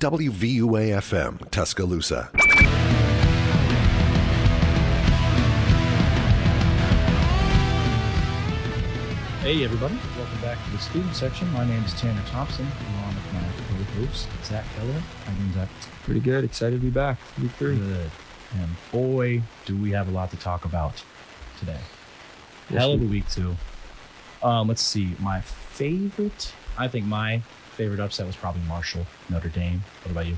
WVUA FM, Tuscaloosa. Hey everybody, welcome back to the student section. My name is Tanner Thompson, along with my co-host, Zach Kelleher. How you doing, Zach? Pretty good. Excited to be back. Week 3. Good. And boy, do we have a lot to talk about today. Yes, Hell of a week 2. Let's see. My favorite upset was probably Marshall, Notre Dame. What about you?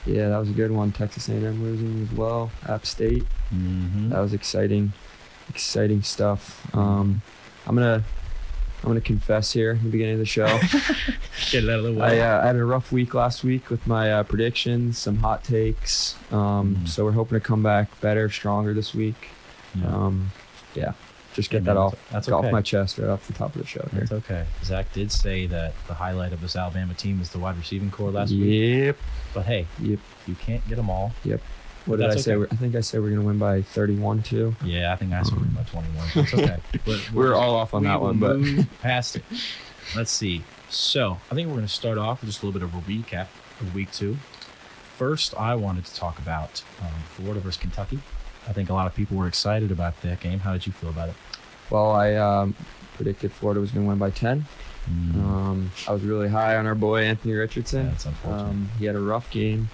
Yeah, that was a good one. Texas A&M losing as well. App State. Mm-hmm. That was exciting stuff. I'm gonna confess here in the beginning of the show. Get it out of the way. I had a rough week last week with my predictions, some hot takes. So we're hoping to come back better, stronger this week. Just get that off my chest right off the top of the show here. That's okay. Zach did say that the highlight of this Alabama team is the wide receiving core last week. Yep. But hey, you can't get them all. Yep. What did I say? I think I said we're going to win by 31 too. Yeah, I think I said we win by 21. It's okay. But we're all off on that one, but move past it. Let's see. So I think we're going to start off with just a little bit of a recap of week 2. First, I wanted to talk about Florida versus Kentucky. I think a lot of people were excited about that game. How did you feel about it? Well, I predicted Florida was going to win by 10. I was really high on our boy Anthony Richardson. Yeah, that's unfortunate. He had a rough game.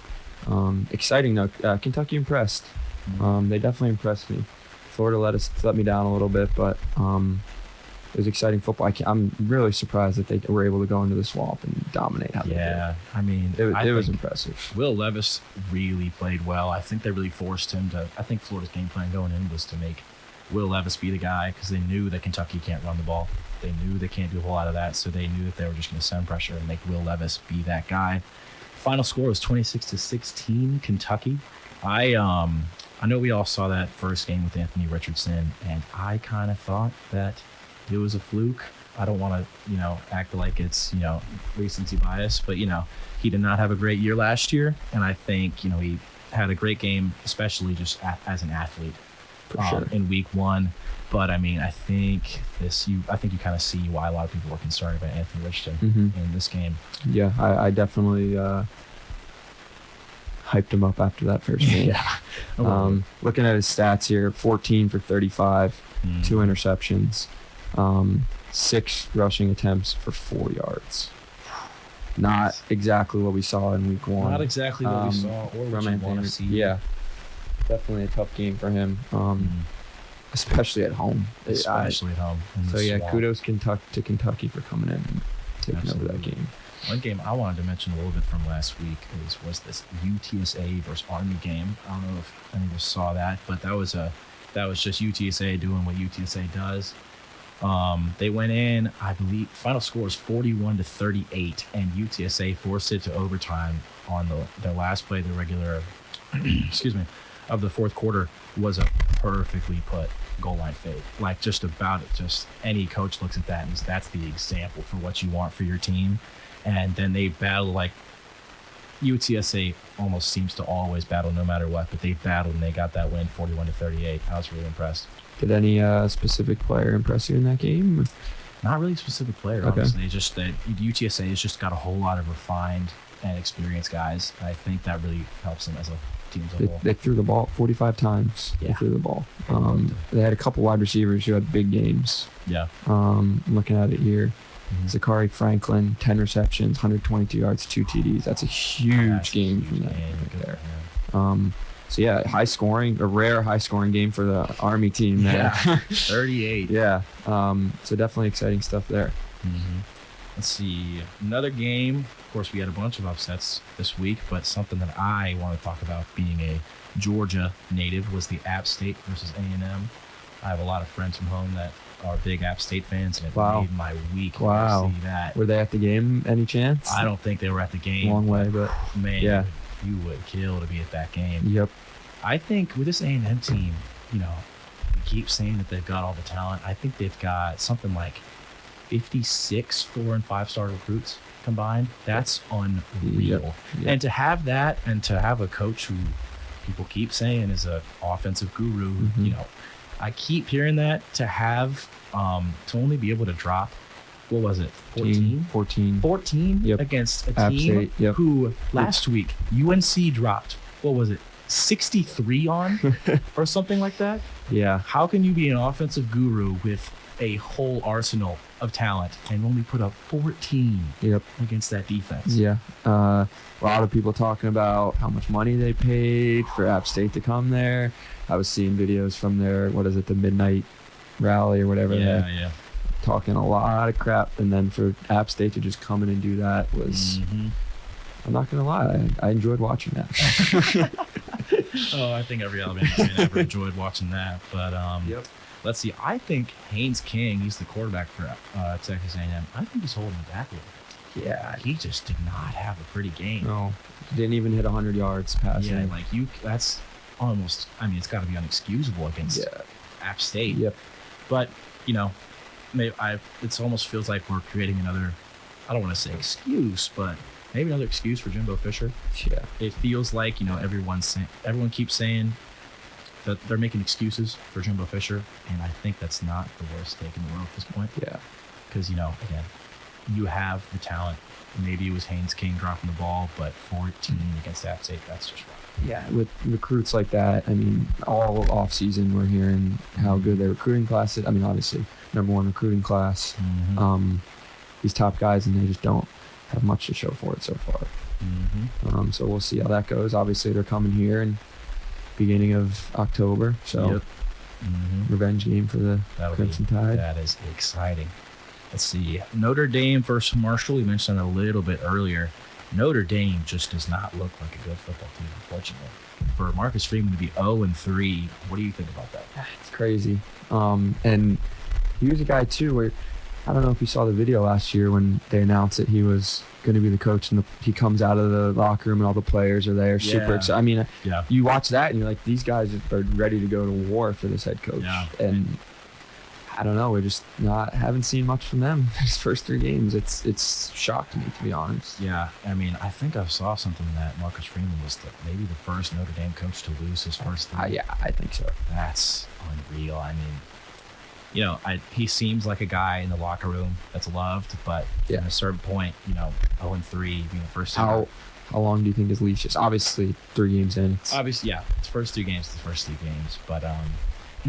Exciting though. Kentucky impressed. They definitely impressed me. Florida let me down a little bit, but it was exciting football. I'm really surprised that they were able to go into the swamp and dominate. Yeah, I mean, it was impressive. Will Levis really played well. I think they really forced him to. I think Florida's game plan going in was to make Will Levis be the guy because they knew that Kentucky can't run the ball. They knew they can't do a whole lot of that, so they knew that they were just going to send pressure and make Will Levis be that guy. Final score was 26-16 Kentucky. I know we all saw that first game with Anthony Richardson, and I kind of thought that it was a fluke. I don't want to, act like it's, recency bias, but, he did not have a great year last year, and I think, he had a great game, especially just as an athlete in week 1. But I mean, I think you kind of see why a lot of people were concerned about Anthony Richardson in this game. Yeah, I definitely hyped him up after that first game. Yeah. Looking at his stats here, 14 for 35, 2 interceptions, 6 rushing attempts for 4 yards. Not exactly what we saw in week 1. Not exactly what we saw or what you want to see. Yeah, definitely a tough game for him. Especially at home. Especially at home. So yeah, kudos to Kentucky for coming in and taking over that game. One game I wanted to mention a little bit from last week was this UTSA versus Army game. I don't know if any of us saw that, but that was just UTSA doing what UTSA does. They went in, I believe, final score was 41-38, and UTSA forced it to overtime on their last play of the regular, of the fourth quarter was a perfectly put goal line fade. Like just any coach looks at that and that's the example for what you want for your team. And then they battle, like UTSA almost seems to always battle no matter what, but they battled and they got that win 41-38. I was really impressed. Did any specific player impress you in that game? Not really a specific player, honestly. Just that UTSA has just got a whole lot of refined and experienced guys. I think that really helps them as a team as a whole. They threw the ball 45 times. Yeah. They threw the ball. They had a couple wide receivers who had big games. Yeah. I'm looking at it here. Zachary Franklin, 10 receptions, 122 yards, 2 TDs. That's a huge game from that right there. Yeah. So yeah, a rare high scoring game for the Army team there. Yeah, 38. Yeah. So definitely exciting stuff there. Let's see, another game. Of course, we had a bunch of upsets this week, but something that I want to talk about being a Georgia native was the App State versus A&M. I have a lot of friends from home that are big App State fans, and it made my week to see that. Were they at the game any chance? I don't think they were at the game. Long way, but man, yeah. You would kill to be at that game. Yep. I think with this A&M team, we keep saying that they've got all the talent. I think they've got something like 56 4- and 5-star recruits combined. That's unreal. Yep. And to have that, and to have a coach who people keep saying is an offensive guru, I keep hearing that. To have to only be able to drop what was it? 14? 14. 14 Yep. against a App team State, yep. who last week UNC dropped, what was it, 63 on or something like that? Yeah. How can you be an offensive guru with a whole arsenal of talent and only put up 14 Yep. against that defense? Yeah. A lot of people talking about how much money they paid for App State to come there. I was seeing videos from their, the midnight rally or whatever. Yeah. Talking a lot of crap. And then for App State to just come in and do that was, I'm not going to lie, I enjoyed watching that. I think every Alabama fan ever enjoyed watching that. But let's see. I think Haynes King, he's the quarterback for Texas A&M. I think he's holding it back a little bit. Yeah. He just did not have a pretty game. No. Didn't even hit 100 yards passing. Yeah, that's almost, it's got to be unexcusable against App State. Yep. But, it almost feels like we're creating another, I don't want to say excuse, but maybe another excuse for Jimbo Fisher. Yeah. It feels like, everyone keeps saying that they're making excuses for Jimbo Fisher, and I think that's not the worst take in the world at this point. Yeah. Because, again, you have the talent. Maybe it was Haynes King dropping the ball, but 14 against App State, that's just wrong. Yeah, with recruits like that, all off season we're hearing how good their recruiting class is. Obviously, #1 recruiting class. These top guys, and they just don't have much to show for it so far. So we'll see how that goes. Obviously, they're coming here in beginning of October, so revenge game for the Crimson Tide. That is exciting. Let's see. Notre Dame versus Marshall. We mentioned a little bit earlier. Notre Dame just does not look like a good football team, unfortunately. For Marcus Freeman to be 0-3, what do you think about that? It's crazy. And he was a guy, too, where I don't know if you saw the video last year when they announced that he was going to be the coach, and he comes out of the locker room and all the players are there, super excited. You watch that and you're like, these guys are ready to go to war for this head coach. Yeah. And I don't know, we just haven't seen much from them his first 3 games. It's shocked me, to be honest. Yeah, I think I saw something that Marcus Freeman was maybe the first Notre Dame coach to lose his first 3. Yeah, I think so. That's unreal. He seems like a guy in the locker room that's loved, but at a certain point, 0-3 being the first. How long do you think his leash is? Obviously, 3 games in. Obviously, yeah, it's first 2 games, but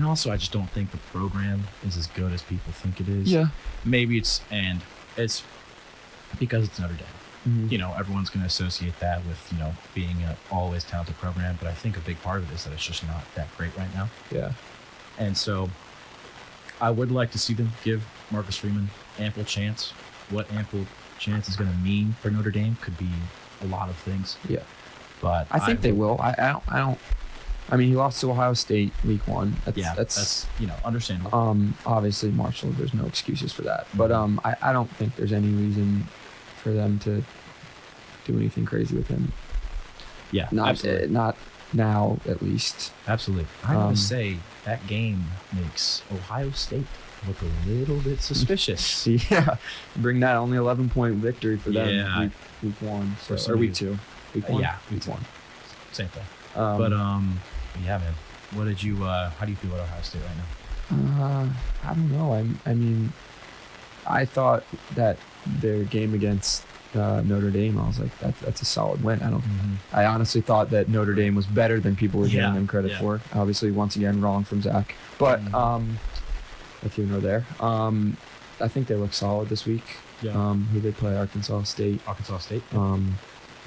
also I just don't think the program is as good as people think it is. Yeah, maybe it's because it's Notre Dame. Everyone's going to associate that with being an always talented program, but I think a big part of it is that it's just not that great right now. Yeah, and so I would like to see them give Marcus Freeman ample chance. What ample chance is going to mean for Notre Dame could be a lot of things. Yeah, but I think they will. I don't. He lost to Ohio State week 1. That's understandable. Obviously Marshall, there's no excuses for that. But I don't think there's any reason for them to do anything crazy with him. Yeah, not now, at least. Absolutely. I gotta say that game makes Ohio State look a little bit suspicious. Yeah, bring that only 11-point victory for them. Yeah, week 1 or week 2. Week 1. Week 1. Same thing. Yeah, man. What did you? How do you feel about Ohio State right now? I don't know. I thought that their game against Notre Dame, I was like, that's a solid win. I honestly thought that Notre Dame was better than people were giving them credit for. Obviously, once again, wrong from Zach. But that's here nor there. I think they look solid this week. Yeah. Who they play? Arkansas State.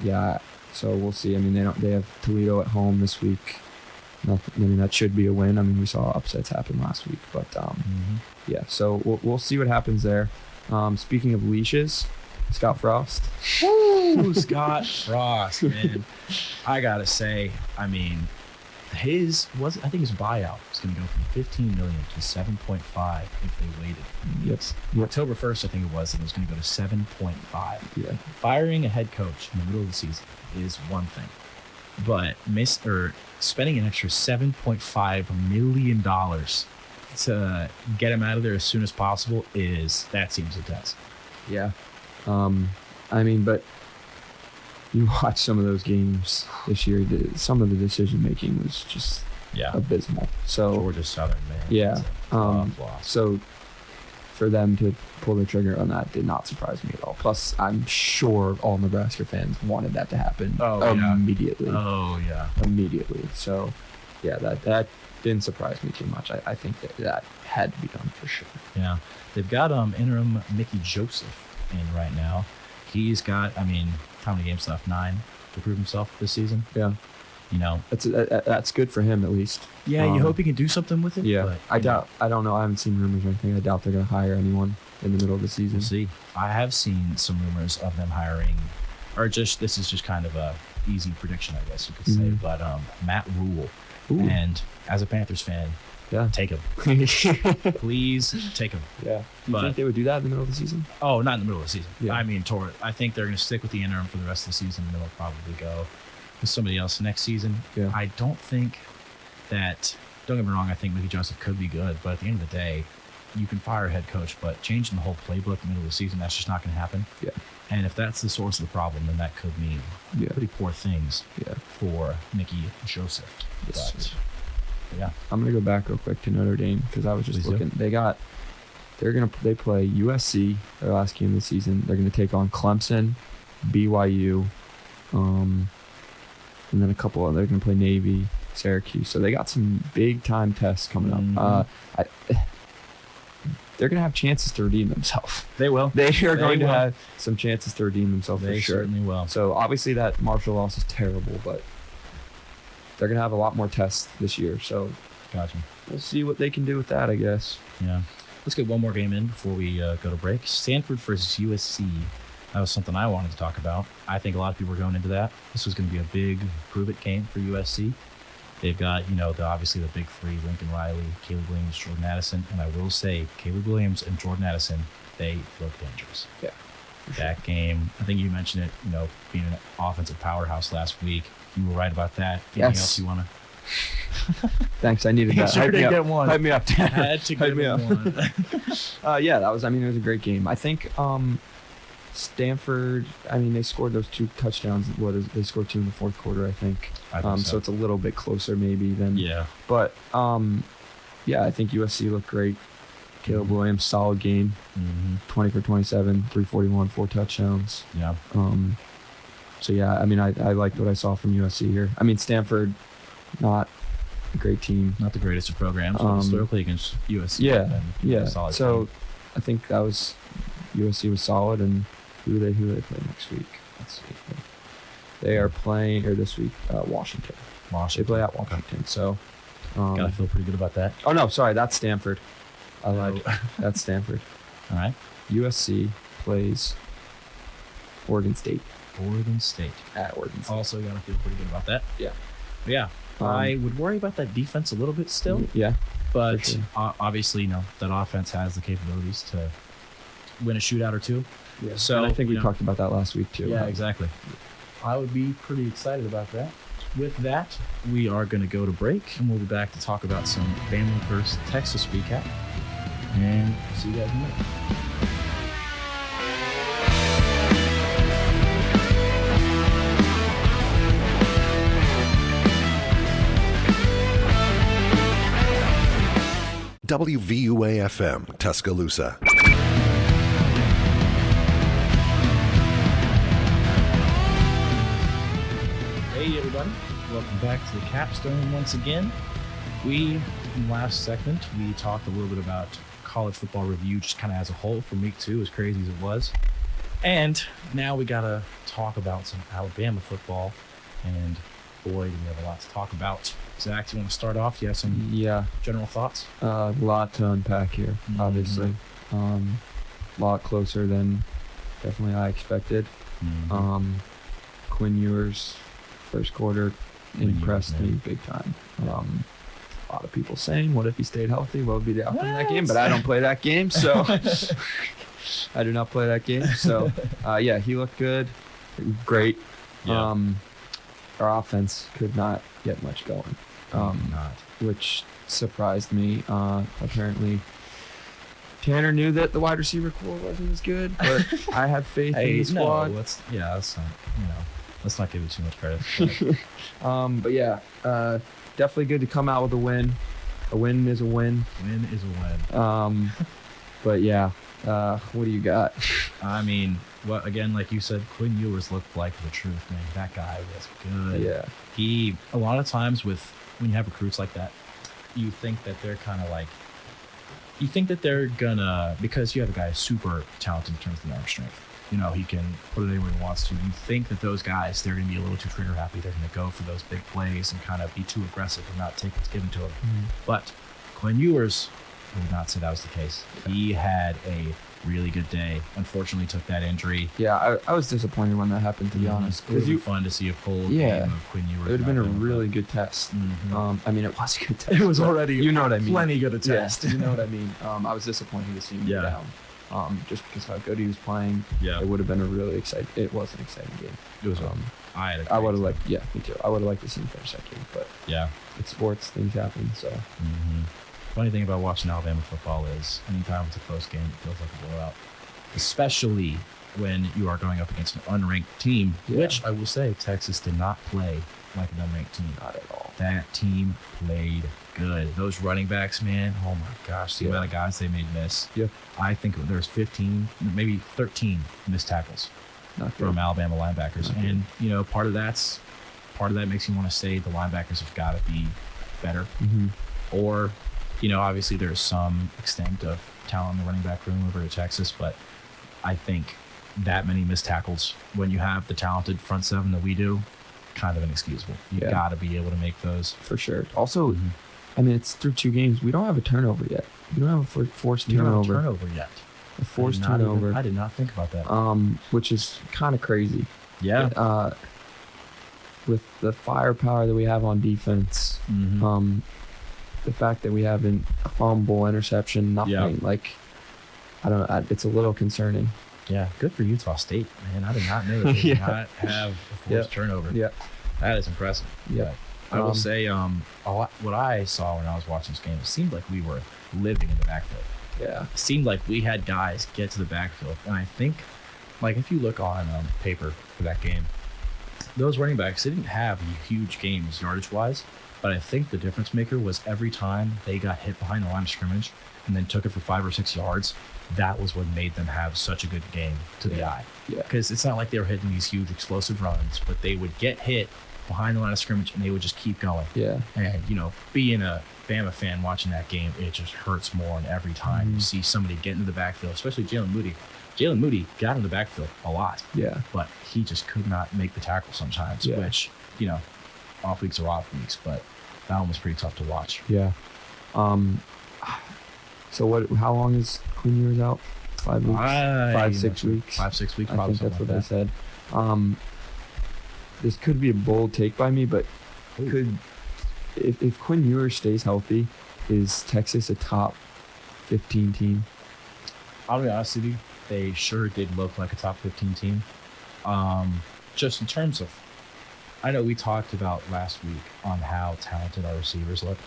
Yeah. So we'll see. They have Toledo at home this week. That should be a win. We saw upsets happen last week, but yeah. So we'll see what happens there. Speaking of leashes, Scott Frost. Woo, Scott Frost, man. I gotta say, his buyout is going to go from $15 million to $7.5 if they waited. Yes. October 1st, I think it was going to go to 7.5. Yeah. Firing a head coach in the middle of the season is one thing, but spending an extra $7.5 million to get him out of there as soon as possible that seems intense. Yeah. But you watch some of those games this year, some of the decision making was just abysmal. So Georgia Southern, man. Yeah. So for them to pull the trigger on that did not surprise me at all. Plus, I'm sure all Nebraska fans wanted that to happen immediately. Oh, yeah. Immediately. So, yeah, that didn't surprise me too much. I think that had to be done for sure. Yeah. They've got interim Mickey Joseph in right now. He's got, how many games left? 9 to prove himself this season. Yeah. That's good for him at least. Yeah, you hope he can do something with it. Yeah, but I don't know. I haven't seen rumors or anything. I doubt they're going to hire anyone in the middle of the season. We'll see. I have seen some rumors of them hiring, this is just kind of a easy prediction, I guess you could say, but Matt Rule. Ooh. And as a Panthers fan, take him. Please take him. Yeah. Do you think they would do that in the middle of the season? Oh, not in the middle of the season. Yeah. I think they're going to stick with the interim for the rest of the season, and they'll probably go with somebody else next season. Yeah. I don't think that, don't get me wrong, I think Mickey Joseph could be good, but at the end of the day, you can fire a head coach, but changing the whole playbook in the middle of the season, that's just not going to happen. Yeah. And if that's the source of the problem, then that could mean pretty poor things for Mickey Joseph. Yes. But, yeah. I'm going to go back real quick to Notre Dame because I was just looking. They play USC, their last game of the season. They're going to take on Clemson, BYU, and then a couple of, they're going to play Navy, Syracuse. So they got some big time tests coming up. They're going to have chances to redeem themselves. They will. They are going to have some chances to redeem themselves for sure. They certainly will. So obviously that Marshall loss is terrible, but they're going to have a lot more tests this year. So gotcha. We'll see what they can do with that, I guess. Yeah. Let's get one more game in before we go to break. Stanford versus USC. That was something I wanted to talk about. I think a lot of people are going into that. This was going to be a big prove-it game for USC. They've got, obviously the big three, Lincoln Riley, Caleb Williams, Jordan Addison. And I will say, Caleb Williams and Jordan Addison, they look dangerous. Yeah. That game, I think you mentioned it, being an offensive powerhouse last week. You were right about that. Anything else you want to? Thanks, I needed that. Sure did get one. Hype me up. Had to get one. That was, it was a great game. I think Stanford, they scored those 2 touchdowns. They scored 2 in the fourth quarter, I think. So it's a little bit closer maybe than. Yeah. But, I think USC looked great. Caleb Williams, solid game. 20 for 27, 341, 4 touchdowns. Yeah. I liked what I saw from USC here. Stanford, not a great team. Not the greatest of programs, but still play against USC. Yeah. Solid so team. I think that was USC was solid. And who do they play next week? Let's see. They are playing this week Washington. They play at Washington. So gotta feel pretty good about that. Oh no, sorry, that's Stanford. I lied. That's Stanford. All right. USC plays Oregon State. At Oregon State. Also gotta feel pretty good about that. Yeah. But yeah. I would worry about that defense a little bit still. Yeah. But sure. Obviously, that offense has the capabilities to win a shootout or two. Yeah. So and I think we talked about that last week too. Yeah, exactly. I would be pretty excited about that. With that, we are going to go to break, and we'll be back to talk about some Bama versus Texas recap. And see you guys in a minute. WVUA FM, Tuscaloosa. Hey everybody, welcome back to the Capstone once again. In the last segment, we talked a little bit about college football review just kind of as a whole for week 2, as crazy as it was. And now we got to talk about some Alabama football. And boy, do we have a lot to talk about. Zach, do you want to start off? Do you have some general thoughts? A lot to unpack here, obviously. A lot closer than definitely I expected. Quinn Ewers, first quarter, impressed me big time. A lot of people saying, what if he stayed healthy? What would be the outcome of that game? But I don't play that game, so I do not play that game. So, he looked good. Great. Yeah. Our offense could not get much going, which surprised me. Apparently, Tanner knew that the wide receiver core wasn't as good, but I have faith in the squad. Let's not give it too much credit. Definitely good to come out with a win. A win is a win. Win is a win. But yeah, what do you got? I mean, what again? Like you said, Quinn Ewers looked like the truth, man. That guy was good. Yeah. He a lot of times when you have recruits like that, you think that they're kind of like, you think that they're gonna, because you have a guy who's super talented in terms of the arm strength. You know, he can put it anywhere he wants to. You think that those guys, they're gonna be a little too trigger happy. They're gonna go for those big plays and kind of be too aggressive and not take what's given to them. But Quinn Ewers, I would not say that was the case. He had a really good day. Unfortunately, took that injury. Yeah, I was disappointed when that happened, to be honest. It would be fun to see a full Yeah. game of Quinn Ewers. It would have been a not doing really good test. Mhm. I mean, it was a good test. It was but already you know what I mean. plenty good a Yeah, test. you know what I mean. I was disappointed to see him go Yeah. down. Just because how good he was playing. Yeah. It would have been a really exciting. It was an exciting game. It was. I had a I would have great liked. Yeah, me too. I would have liked to see him finish that game, but Yeah. it's sports. Things happen. So Funny thing about watching Alabama football is anytime it's a close game, it feels like a blowout. Especially when you are going up against an unranked team, Yeah. which I will say Texas did not play like an unranked team. not at all. That team played good. Those running backs, man, oh my gosh, the Yeah. amount of guys they made miss. Yep. I think there's 15, maybe 13 missed tackles Not good. from Alabama linebackers. Okay. And, you know, part of that makes you want to say the linebackers have got to be better. Or, you know, obviously there's some extent of talent in the running back room over at Texas, but I think that many missed tackles when you have the talented front seven that we do, kind of inexcusable. You Yeah. got to be able to make those. For sure. Also, I mean, it's through 2 games. We don't have a turnover yet. We don't have a forced You don't have a turnover. turnover yet. A forced I did not turnover. I did not think about that. Which is kind of crazy. Yeah. With the firepower that we have on defense, Mhm. the fact that we haven't a fumble, interception, nothing, Yeah. like, I don't know, it's a little concerning. Yeah. Good for Utah State, man. I did not know that they did Yeah. not have a forced turnover. Yeah. That is impressive. Yeah. I will say, what I saw when I was watching this game, it seemed like we were living in the backfield. Yeah. It seemed like we had guys get to the backfield. And I think, like, if you look on paper for that game, those running backs, they didn't have huge games yardage-wise, but I think the difference maker was every time they got hit behind the line of scrimmage and then took it for 5 or 6 yards, that was what made them have such a good game to the eye. Yeah. Because it's not like they were hitting these huge explosive runs, but they would get hit behind the line of scrimmage and they would just keep going. Yeah. And, you know, being a Bama fan watching that game, it just hurts more. And every time you see somebody get into the backfield, especially Jalen Moody. Jalen Moody got in the backfield a lot, Yeah. but he just could not make the tackle sometimes, Yeah. which, you know, off weeks are off weeks, but that one was pretty tough to watch. Yeah. So how long is Quinn Ewers out? 5 weeks? 5, 6 weeks? 5, 6 weeks, I probably think that's what something they said. This could be a bold take by me, but if Quinn Ewers stays healthy, is Texas a top 15 team? I'll be honest with you, they sure did look like a top 15 team. Just in terms of, I know we talked about last week on how talented our receivers look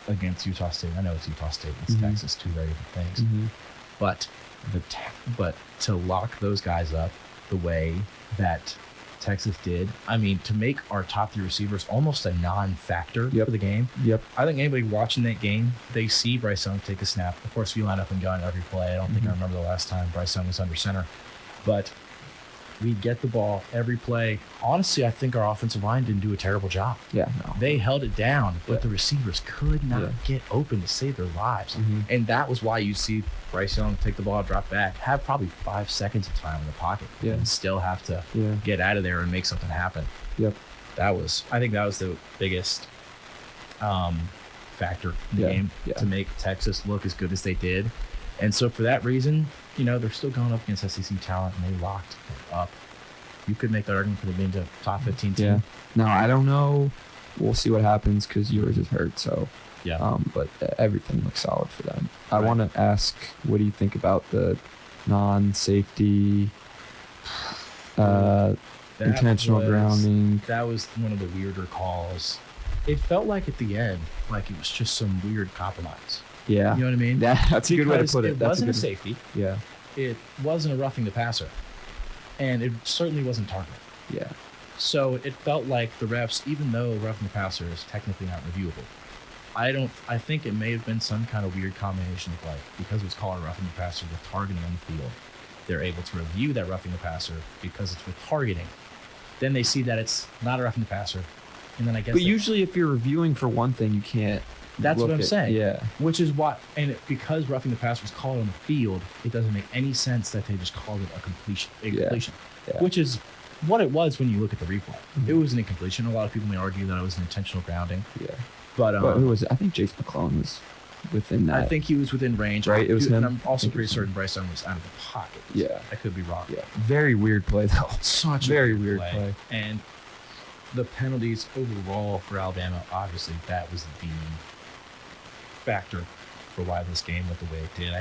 against Utah State. I know it's Utah State, it's Texas, two very different things. But but to lock those guys up the way that Texas did, I mean, to make our top 3 receivers almost a non-factor for the game. Yep. I think anybody watching that game, they see Bryce Young take a snap. Of course, we line up and gun every play. I don't think I remember the last time Bryce Young was under center. But we get the ball every play. Honestly, I think our offensive line didn't do a terrible job. Yeah, no. They held it down, but the receivers could not get open to save their lives. And that was why you see Bryce Young take the ball, drop back, have probably 5 seconds of time in the pocket, and still have to get out of there and make something happen. Yep. I think that was the biggest factor in the game to make Texas look as good as they did. And so for that reason, you know, they're still going up against SEC talent, and they locked it up. You could make that argument for them being a top 15 team. Yeah. No, I don't know. We'll see what happens because Ewers is hurt. So, but everything looks solid for them. I want to ask, what do you think about the non-safety, intentional grounding? That was one of the weirder calls. It felt like at the end, like it was just some weird compromise. Yeah. You know what I mean? That's a good way to put it. It wasn't a safety. Yeah. It wasn't a roughing the passer. And it certainly wasn't targeted. Yeah. So it felt like the refs, even though roughing the passer is technically not reviewable, I think it may have been some kind of weird combination of like, because it was called a roughing the passer with targeting on the field, they're able to review that roughing the passer because it's with targeting. Then they see that it's not a roughing the passer, and then I guess. But usually, if you're reviewing for one thing, you can't. That's what I'm saying. Yeah. Which is why, because roughing the passer was called on the field, it doesn't make any sense that they just called it a completion. Yeah. Which is what it was when you look at the replay. It was an incompletion. A lot of people may argue that it was an intentional grounding. Yeah. But who was it? I think Jace McClellan was within that. I think he was within range. Right, it was him. And I'm also pretty certain Bryce Young was out of the pocket. Yeah. I could be wrong. Yeah. Very weird play, though. Such a very weird play. And the penalties overall for Alabama, obviously, that was the factor for why this game went the way it did.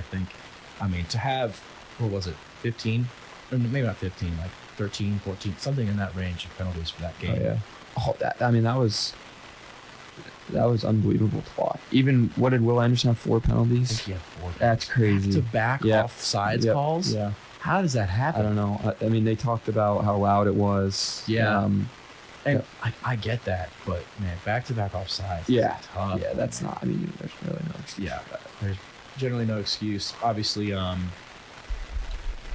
I mean, to have, what was it, 15? Or maybe not 15, like 13, 14, something in that range of penalties for that game. Oh, yeah. Oh, that was unbelievable to watch. Even, what did Will Anderson have, 4 penalties? I think he had 4 penalties. That's crazy. Back off sides calls? Yeah. How does that happen? I don't know. I mean, they talked about how loud it was. Yeah. And I get that, but man, back-to-back offsides. Yeah. Tough. Yeah, that's not. I mean, there's really no excuse. Yeah, there's generally no excuse. Obviously,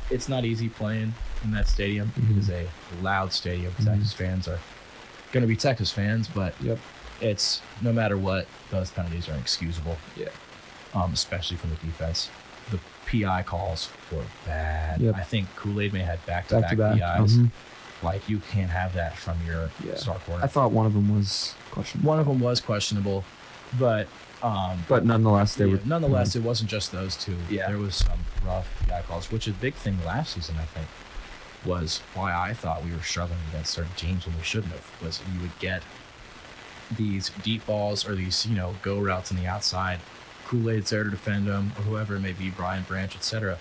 it's not easy playing in that stadium. It is a loud stadium. Texas fans are going to be Texas fans, but it's no matter what, those penalties are inexcusable. Yeah. Especially from the defense. The PI calls were bad. Yep. I think Kool-Aid may have back-to-back PIs. Like, you can't have that from your star corner. I thought one of them was questionable. One of them was questionable, but nonetheless, they were. Nonetheless, it wasn't just those two. Yeah. There was some rough PI calls, which is a big thing last season, I think, was why I thought we were struggling against certain teams when we shouldn't have, was you would get these deep balls or these, go routes on the outside. Kool-Aid's there to defend them, or whoever it may be, Brian Branch, etc.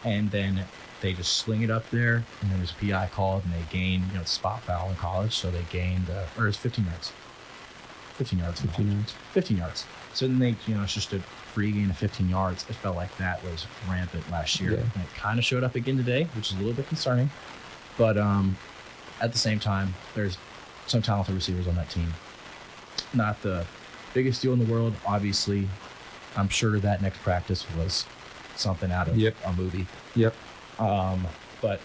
And then they just sling it up there, and there was a PI called, and they gained, spot foul in college, so they gained, or it's 15 yards. 15 yards. 15 yards. So then they, it's just a free gain of 15 yards. It felt like that was rampant last year. Yeah. And it kind of showed up again today, which is a little bit concerning. But at the same time, there's some talented receivers on that team. Not the biggest deal in the world, obviously. I'm sure that next practice was something out of a movie. Yep. But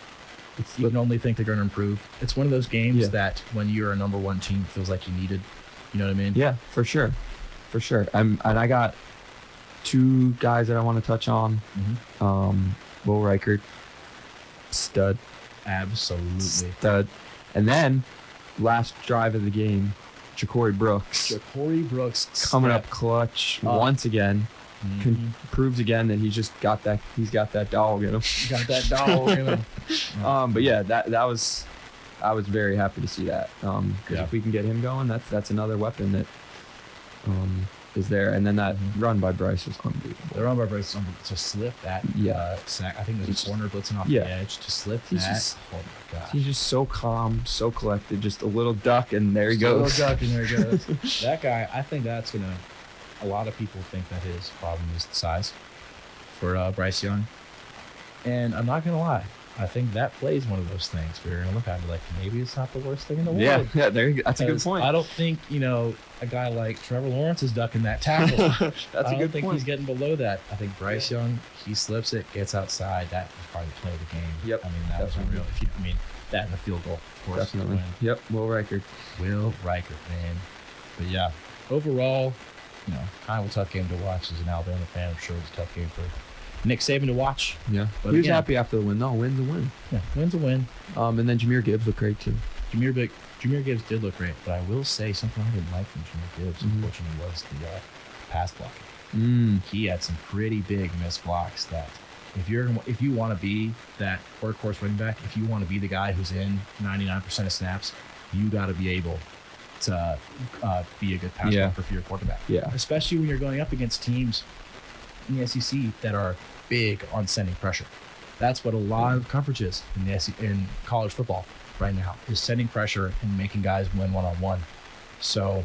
you can only think they're going to improve. It's one of those games that when you're a number one team, feels like you needed. You know what I mean? Yeah, for sure. And I got 2 guys that I want to touch on. Will Reichert, stud. Absolutely. Stud. And then, last drive of the game, Ja'Cory Brooks. Coming up clutch once again. Proves again that he's got that dog in him. But yeah, that was, I was very happy to see that. If we can get him going, that's another weapon that is there. And then that run by Bryce was unbelievable. The run by Bryce to slip that sack. I think there's a corner blitzing off the edge to slip that. Oh my god. He's just so calm, so collected, just a little duck, and there he goes. That guy, I think that's gonna. A lot of people think that his problem is the size for Bryce Young. And I'm not going to lie. I think that plays one of those things where you're going to look at it and be like, maybe it's not the worst thing in the world. Yeah, there you go. That's a good point. I don't think, a guy like Trevor Lawrence is ducking that tackle. That's a good point. I don't think he's getting below that. I think Bryce Young, he slips it, gets outside. That was probably the play of the game. Yep. I mean, that was a real, that and the field goal, of course. Definitely. Yep, Will Reichert, man. But yeah, overall, kind of a tough game to watch as an Alabama fan. I'm sure it was a tough game for Nick Saban to watch. Yeah. But he was happy after the win. No, win's a win. Yeah, win's a win. And then Jahmyr Gibbs looked great too. Jahmyr Gibbs did look great, but I will say something I didn't like from Jahmyr Gibbs, unfortunately, was the pass blocking. He had some pretty big missed blocks that if you want to be that workhorse running back, if you want to be the guy who's in 99% of snaps, you got to be able to be a good pass blocker for your quarterback. Yeah. Especially when you're going up against teams in the SEC that are big on sending pressure. That's what a lot of coverage is in college football right now, is sending pressure and making guys win one-on-one. So,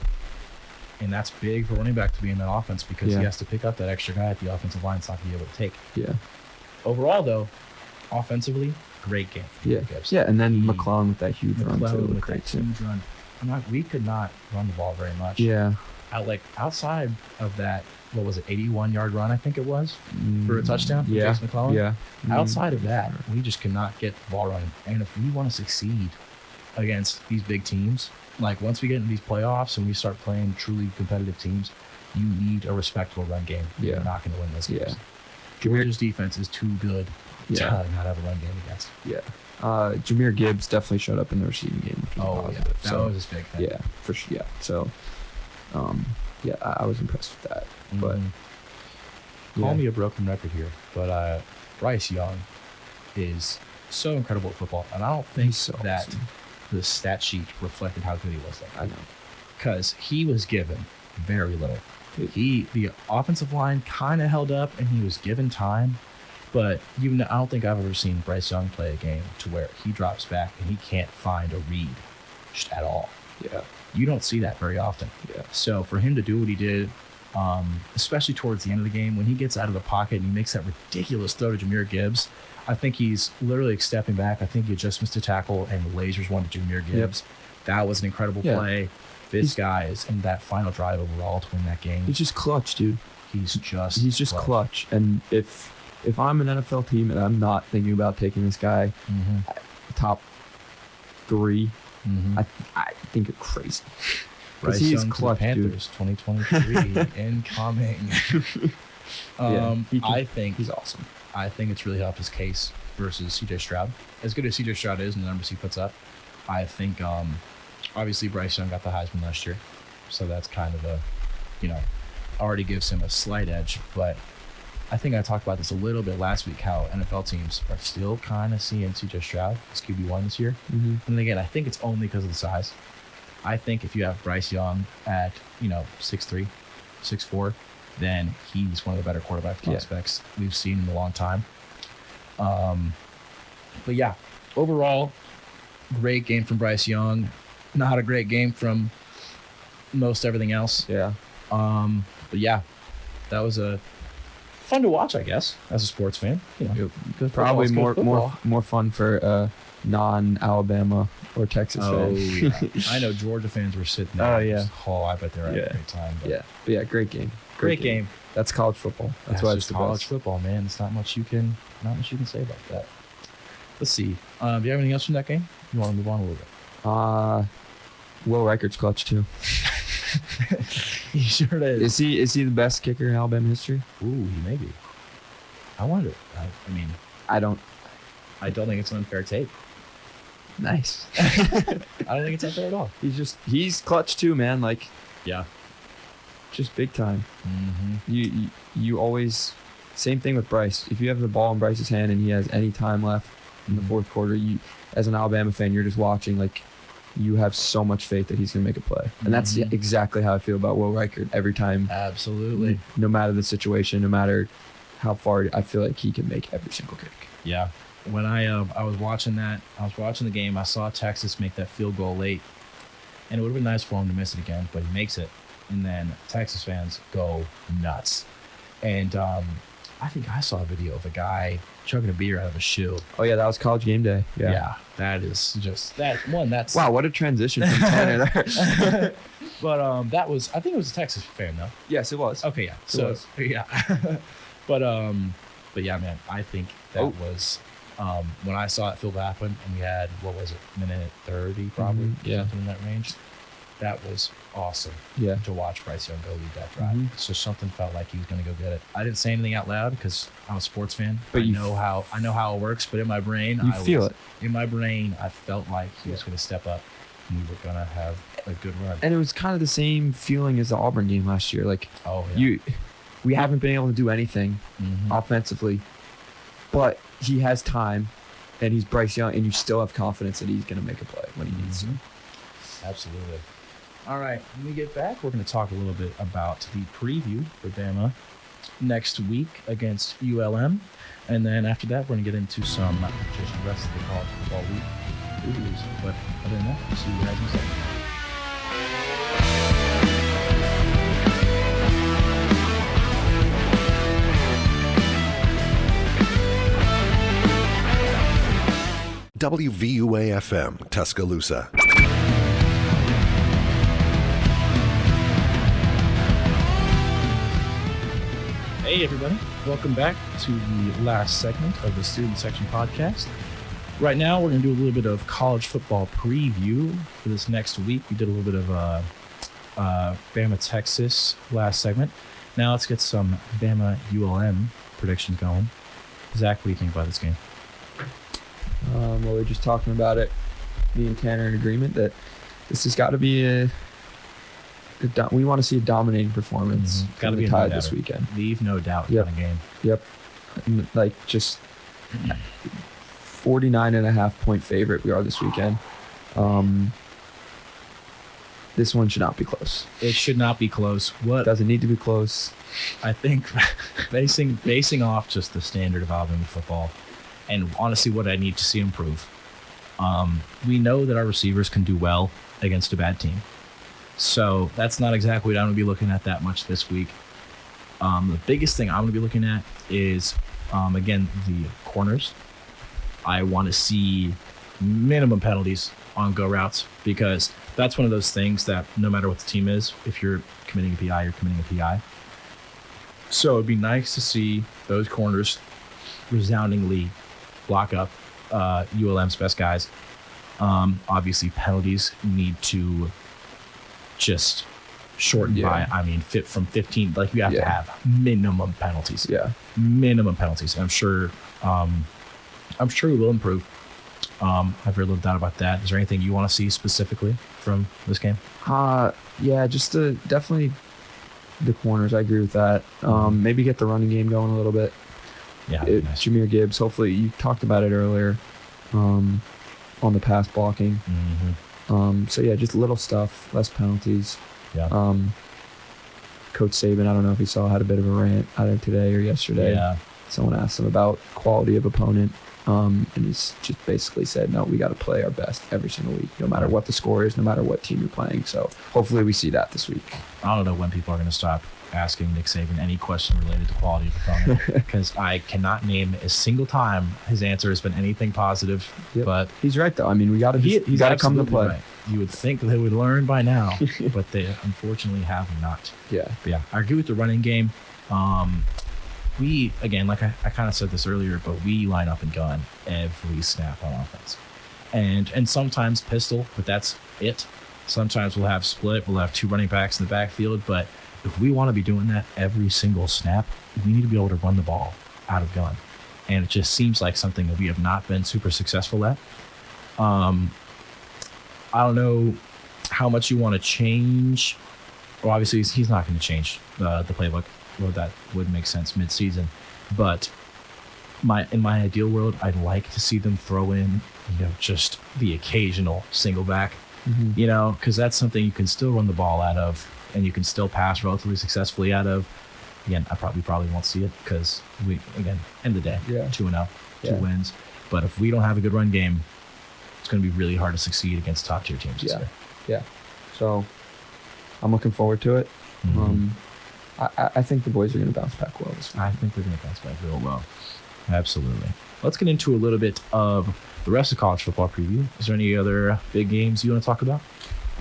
and that's big for running back to be in that offense because he has to pick up that extra guy at the offensive line. It's not going to be able to take. Yeah. Overall, though, offensively, great game for Gibbs. Yeah, and then McClellan with that huge run too. We could not run the ball very much. Yeah. outside of that, what was it, 81-yard run, I think it was, for a touchdown from Yeah. Jason McClellan? Yeah. Outside of that, we just cannot get the ball running. And if we want to succeed against these big teams, like once we get into these playoffs and we start playing truly competitive teams, you need a respectable run game. Yeah. You're not going to win those games. Yeah. Georgia's defense is too good to Yeah. not have a run game against. Yeah. Jameer Gibbs definitely showed up in the receiving game, which was Oh, yeah. positive. That So, was his big thing. yeah, for sure. Yeah. So, I was impressed with that. But Call yeah. me a broken record here, but Bryce Young is so incredible at football, and I don't think He's so that awesome. the stat sheet reflected how good he was that I game, know. because he was given very little. Dude. The offensive line kind of held up, and he was given time, but I don't think I've ever seen Bryce Young play a game to where he drops back and he can't find a read just at all. Yeah. You don't see that very often. Yeah. So for him to do what he did, especially towards the end of the game, when he gets out of the pocket and he makes that ridiculous throw to Jameer Gibbs, I think he's literally stepping back. I think he just missed a tackle and the lasers one to Jameer Gibbs. That was an incredible play. This guy is in that final drive overall to win that game. He's just clutch, dude. He's just clutch. And if I'm an NFL team and I'm not thinking about taking this guy top 3, I think you're crazy. Bryce He's Young to the clutch, Panthers, 2023 incoming. I think he's awesome. I think it's really helped his case versus CJ Stroud. As good as CJ Stroud is and the numbers he puts up, I think obviously Bryce Young got the Heisman last year, so that's kind of already gives him a slight edge. But I think I talked about this a little bit last week, how NFL teams are still kind of seeing CJ Stroud as QB1 this year. And again, I think it's only because of the size. I think if you have Bryce Young at 6'3", 6'4", then he's one of the better quarterback prospects we've seen in a long time. But yeah, overall, great game from Bryce Young. Not a great game from most everything else. Yeah. But yeah, that was fun to watch, I guess, as a sports fan. Good Probably football. more fun for non-Alabama or Texas fans. Yeah. I know Georgia fans were sitting there. Oh, yeah. I bet they're having a great time. But Yeah, great game. Great game. That's college football. That's why it's just the college best. football, man. There's not much you can say about that. Let's see. Do you have anything else from that game? You want to move on a little bit? Will Reichardt's clutch too. He sure is. Is he the best kicker in Alabama history? Ooh, he may be. I wonder. I mean, I don't think it's an unfair take. Nice. I don't think it's unfair at all. He's clutch too, man. Like, Yeah. just big time. Mm-hmm. You always, same thing with Bryce. If you have the ball in Bryce's hand and he has any time left in the fourth quarter, you, as an Alabama fan, you're just watching, like, you have so much faith that he's going to make a play. And that's exactly how I feel about Will Reichard every time. Absolutely. No matter the situation, no matter how far, I feel like he can make every single kick. Yeah. When I was watching the game, I saw Texas make that field goal late. And it would have been nice for him to miss it again, but he makes it. And then Texas fans go nuts. And I think I saw a video of a guy chugging a beer out of a shoe. Oh, yeah, that was College Game Day. Yeah, that is just that's wow, what a transition from Tanner there. But I think it was a Texas fan though. Yes, it was. Okay, yeah. It was. Yeah. but yeah, man, I think that was when I saw that field happen and we had, what was it, minute 30 probably, something in that range. That was awesome. Yeah. To watch Bryce Young go lead that drive. So something felt like he was going to go get it. I didn't say anything out loud because I'm a sports fan. But I know how it works. But in my brain, feel it. In my brain, I felt like he was going to step up and we were going to have a good run. And it was kind of the same feeling as the Auburn game last year. Like, we haven't been able to do anything offensively, but he has time, and he's Bryce Young, and you still have confidence that he's going to make a play when he needs to. Absolutely. All right, when we get back, we're going to talk a little bit about the preview for Bama next week against ULM. And then after that, we're going to get into just the rest of the college football week previews. But other than that, we'll see you guys in a second. WVUA FM, Tuscaloosa. Hey, everybody. Welcome back to the last segment of the Student Section podcast. Right now, we're going to do a little bit of college football preview for this next week. We did a little bit of Bama, Texas last segment. Now let's get some Bama ULM predictions going. Zach, what do you think about this game? Well, we're just talking about it. Me and Tanner in agreement that this has got to be we want to see a dominating performance. Got to be a Tide no this doubter. weekend. Leave no doubt Yep. kind of game. Yep. Like just 49.5 point favorite we are this weekend. This one should not be close. It should not be close. What Doesn't need to be close. I think basing off just the standard of Alabama football, and honestly what I need to see improve. We know that our receivers can do well against a bad team. So that's not exactly what I'm going to be looking at that much this week. The biggest thing I'm going to be looking at is, again, the corners. I want to see minimum penalties on go routes, because that's one of those things that no matter what the team is, if you're committing a PI, you're committing a PI. So it'd be nice to see those corners resoundingly block up ULM's best guys. Obviously, penalties need to just shorten by, fit from 15. Like, you have to have minimum penalties. Yeah. Minimum penalties. And I'm sure we will improve. I've very little doubt about that. Is there anything you want to see specifically from this game? Yeah, just definitely the corners. I agree with that. Maybe get the running game going a little bit. Yeah, nice. Jameer Gibbs, hopefully, you talked about it earlier on the pass blocking. So yeah, just little stuff, less penalties. Yeah. Coach Saban, I don't know if he saw, had a bit of a rant either today or yesterday. Yeah. Someone asked him about quality of opponent, and he's just basically said, no, we got to play our best every single week, no matter what the score is, no matter what team you're playing. So hopefully we see that this week. I don't know when people are going to stop asking Nick Saban any question related to quality of opponent, because I cannot name a single time his answer has been anything positive. Yep. But he's right, though. I mean, we got to he's got to come to absolutely play. right. You would think they would learn by now, but they unfortunately have not. Yeah. But yeah, I agree with the running game. We, again, like I kind of said this earlier, but we line up and gun every snap on offense. And sometimes pistol, but that's it. Sometimes we'll have split, we'll have two running backs in the backfield, but if we want to be doing that every single snap, we need to be able to run the ball out of gun. And it just seems like something that we have not been super successful at. I don't know how much you want to change. Well, obviously, he's not going to change the playbook. Well, that would make sense mid-season. But in my ideal world, I'd like to see them throw in, just the occasional single back, because that's something you can still run the ball out of, and you can still pass relatively successfully out of. Again, I probably won't see it because end of the day, 2-0, 2 wins. But if we don't have a good run game, it's going to be really hard to succeed against top-tier teams this year. Yeah. So I'm looking forward to it. I think the boys are going to bounce back well this week. I think they're going to bounce back real well. Absolutely. Let's get into a little bit of the rest of college football preview. Is there any other big games you want to talk about?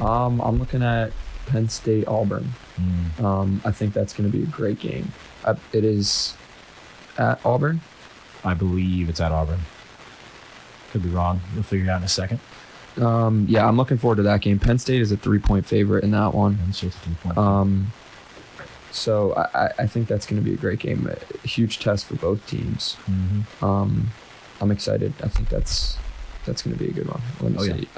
I'm looking at Penn State Auburn. I think that's going to be a great game. It is at Auburn. I believe it's at Auburn. Could be wrong. You'll figure it out in a second. Yeah, I'm looking forward to that game. Penn State is a 3-point favorite in that one. Penn State's a 3-point. So I think that's going to be a great game. A huge test for both teams. I'm excited. I think that's going to be a good one. Let me see.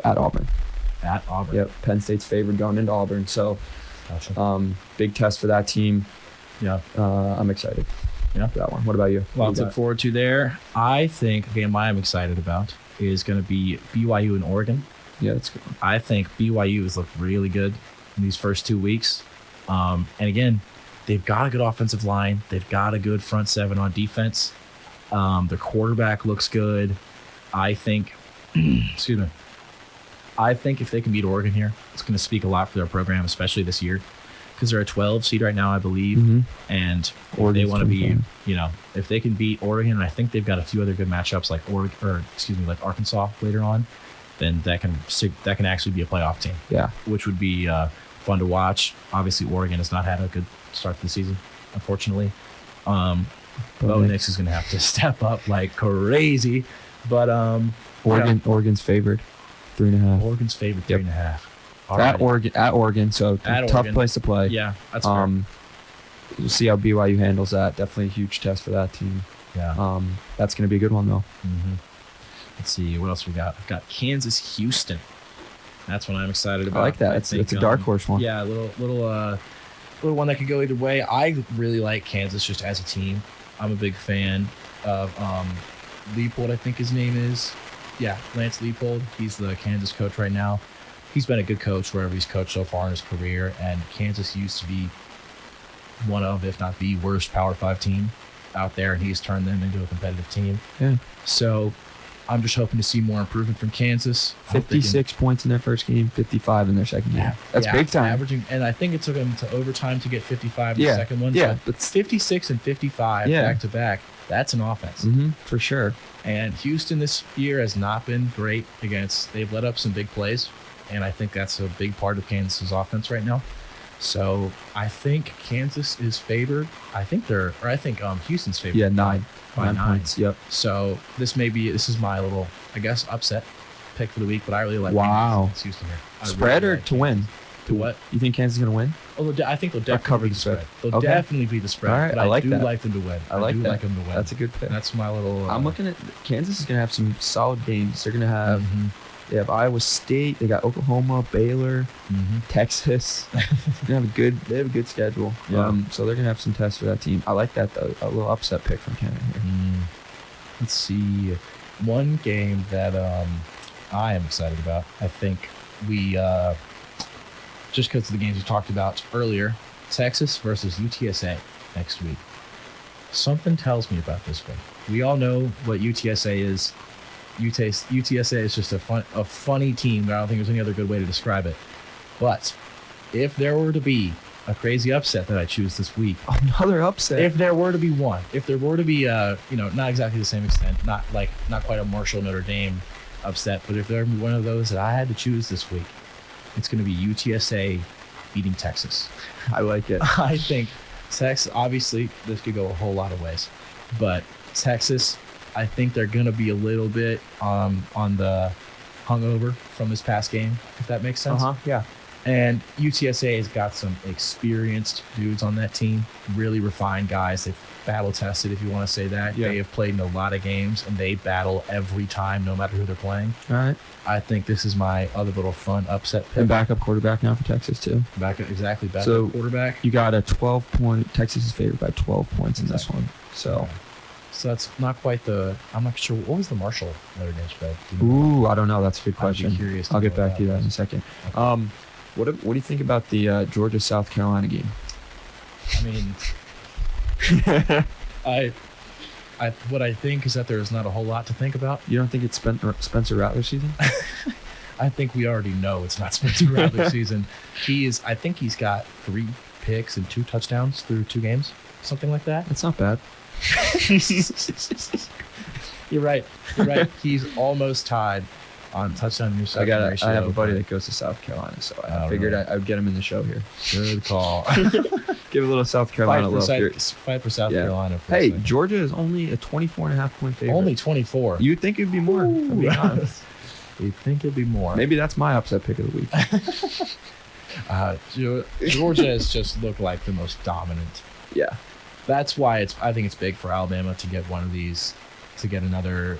At Auburn. At Auburn. Yep. Penn State's favored going into Auburn. So, gotcha. Big test for that team. Yeah. I'm excited. Yeah. For that one. What about you? Lots to look forward to there. I think a game I'm excited about is going to be BYU and Oregon. Yeah, that's good. I think BYU has looked really good in these first 2 weeks. And again, they've got a good offensive line. They've got a good front seven on defense. Their quarterback looks good. I think, excuse me. I think if they can beat Oregon here, it's going to speak a lot for their program, especially this year, because they're a 12 seed right now, I believe. And if they want to be, if they can beat Oregon, and I think they've got a few other good matchups like like Arkansas later on, then that can actually be a playoff team. Yeah, which would be fun to watch. Obviously, Oregon has not had a good start to the season, unfortunately. Bo Nix is going to have to step up like crazy. But Oregon's favored 3.5. Oregon's favored 3.5. At Oregon, so tough Oregon. place to play. Yeah, that's fair. We'll see how BYU handles that. Definitely a huge test for that team. Yeah. That's going to be a good one though. Mm-hmm. Let's see what else we got. We've got Kansas, Houston. That's what I'm excited about. I like that. It's a dark horse one. Yeah, a little one that could go either way. I really like Kansas just as a team. I'm a big fan of Leipold, I think his name is. Yeah, Lance Leipold. He's the Kansas coach right now. He's been a good coach wherever he's coached so far in his career, and Kansas used to be one of, if not the worst Power 5 team out there, and he's turned them into a competitive team. Yeah. So I'm just hoping to see more improvement from Kansas. 56 points in their first game, 55 in their second game. That's big time. Averaging, and I think it took them to overtime to get 55 in the second one. Yeah, but 56 and 55 back to back. That's an offense. Mm-hmm, for sure. And Houston this year has not been great against. They've let up some big plays, and I think that's a big part of Kansas's offense right now. So I think Kansas is favored. I think Houston's favored. Yeah, 9 points. Yep. So this is my little, I guess, upset pick for the week. But I really like Houston here. Spread or to win? To what? You think Kansas is going to win? Although I think they'll definitely cover beat the spread. They'll definitely beat the spread. All right, but I like do that. like them to win. I like like them to win. That's a good pick. That's my little. I'm looking at Kansas is going to have some solid games. They're going to have. They have Iowa State. They got Oklahoma, Baylor, Texas. They have a good schedule. Yeah. So they're gonna have some tests for that team. I like that though. A little upset pick from Canada here. Let's see, one game that I am excited about. I think we just because of the games we talked about earlier, Texas versus UTSA next week. Something tells me about this one. We all know what UTSA is. UTSA is just a funny team. I don't think there's any other good way to describe it. But if there were to be a crazy upset that I choose this week, another upset. if there were to be one, if there were to be not exactly the same extent, not quite a Marshall Notre Dame upset, but if there were one of those that I had to choose this week, it's going to be UTSA beating Texas. I like it. I think Texas. Obviously, this could go a whole lot of ways, but Texas. I think they're going to be a little bit on the hungover from this past game, if that makes sense. Yeah. And UTSA has got some experienced dudes on that team, really refined guys. They've battle tested, if you want to say that. Yeah. They have played in a lot of games, and they battle every time, no matter who they're playing. All right. I think this is my other little fun upset pick. And backup quarterback now for Texas, too. Backup quarterback. You got a 12-point. Texas is favored by 12 points in this one. So that's not quite I'm not sure. What was the Marshall Notre Dame spread? Ooh, I don't know. That's a good question. I'd be curious. I'll get back to you that in a second. Okay. What do you think about the Georgia-South Carolina game? I mean, what I think is that there's not a whole lot to think about. You don't think it's Spencer Rattler season? I think we already know it's not Spencer Rattler season. I think he's got 3 picks and 2 touchdowns through 2 games, something like that. That's not bad. You're right. He's almost tied on touchdown interception ratio. I have a buddy that goes to South Carolina, so I figured I would get him in the show here. Good call. Give a little South Carolina love. Fight for South Carolina. Hey, Georgia is only a 24.5-point favorite. Only 24. You'd think it'd be more, to be honest. You'd think it'd be more. Maybe that's my upset pick of the week. Georgia has just looked like the most dominant. Yeah. That's why I think it's big for Alabama to get one of these, to get another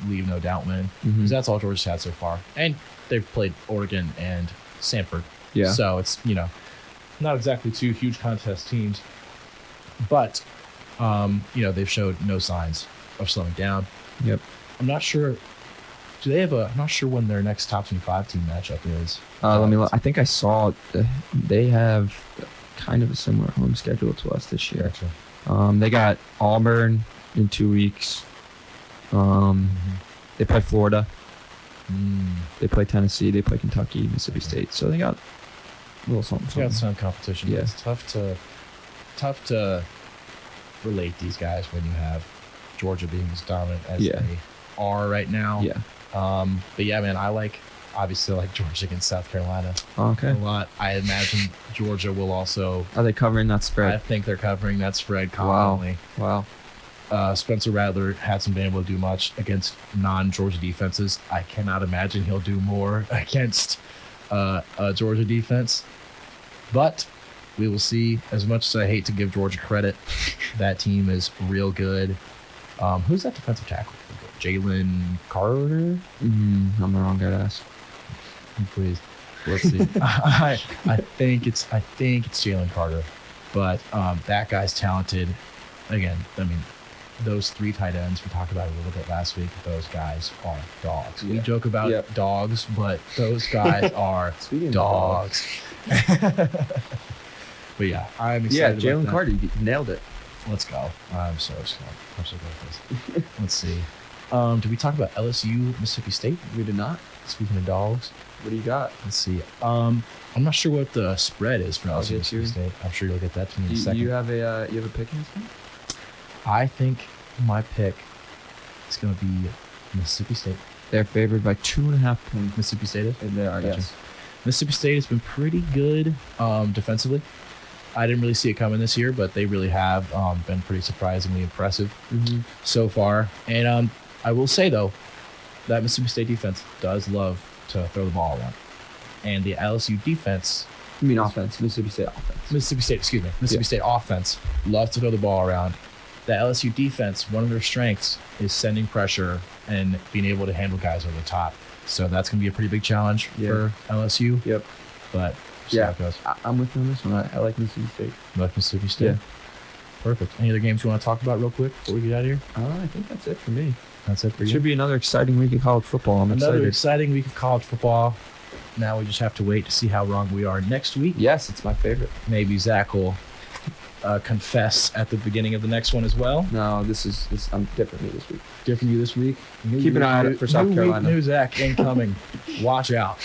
leave no doubt win. Because that's all Georgia's had so far. And they've played Oregon and Stanford. Yeah. So it's, not exactly 2 huge contest teams. But, they've showed no signs of slowing down. Yep. I'm not sure. I'm not sure when their next top 25 team matchup is. Let me look. I think I saw they have kind of a similar home schedule to us this year. Gotcha. They got Auburn in 2 weeks. They play Florida. They play Tennessee. They play Kentucky, Mississippi State. So they got a little something. They got some competition. Yeah. It's tough to relate these guys when you have Georgia being as dominant as they are right now. Yeah. But yeah, man, I like obviously like Georgia against South Carolina Okay. a lot. I imagine Georgia will also. Are they covering that I spread? think they're covering that spread confidently. Wow. Spencer Rattler hasn't been able to do much against non-Georgia defenses. I cannot imagine he'll do more against a Georgia defense. But we will see. As much as I hate to give Georgia credit, that team is real good. Who's that defensive tackle? Jalen Carter? I'm the wrong guy to ask. Please. Let's see. I think it's Jalen Carter. But that guy's talented. Again, I mean, those 3 tight ends we talked about a little bit last week. Those guys are dogs. We joke about dogs, but those guys are dogs. But yeah, I'm excited. Jalen about that. Carter, you nailed it. Let's go. I'm so excited. I'm so good at this. Let's see. Did we talk about LSU, Mississippi State? We did not. Speaking of dogs, What do you got? let's see. I'm not sure what the spread is for I'll LSU, get Mississippi you. State. I'm sure you'll get that to me in a You, second. you have a pick in this one? I think my pick is going to be Mississippi State. They're favored by 2.5 points. Mississippi State is? They are, Gotcha. yes. Mississippi State has been pretty good defensively. I didn't really see it coming this year, but they really have been pretty surprisingly impressive so far. And I will say, though, that Mississippi State defense does love to throw the ball around. And the LSU defense, You mean offense? Mississippi State offense. Mississippi State offense loves to throw the ball around. The LSU defense, one of their strengths is sending pressure and being able to handle guys over the top. So that's going to be a pretty big challenge for LSU. Yep. But see how it goes. I'm with you on this one. I like Mississippi State. You like Mississippi State? Yeah. Perfect. Any other games you want to talk about real quick before we get out of here? I think that's it for me. That's it for It you. should be another exciting week of college football. I'm Another excited. exciting week of college football. Now we just have to wait to see how wrong we are next week. Yes, it's my favorite. Maybe Zach will confess at the beginning of the next one as well. No, I'm differently this week. Different you this week. Keep an eye out for South Carolina. New Zach incoming. Watch out.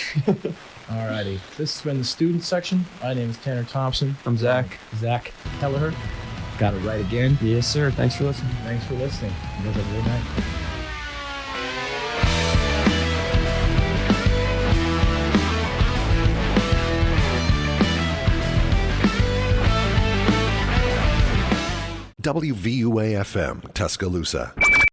Alrighty. This has been the student section. My name is Tanner Thompson. I'm Zach. Zach Kelleher. Got it right again. Yes, sir. Thanks for listening. Thanks for listening. You guys have a good night. WVUA FM, Tuscaloosa.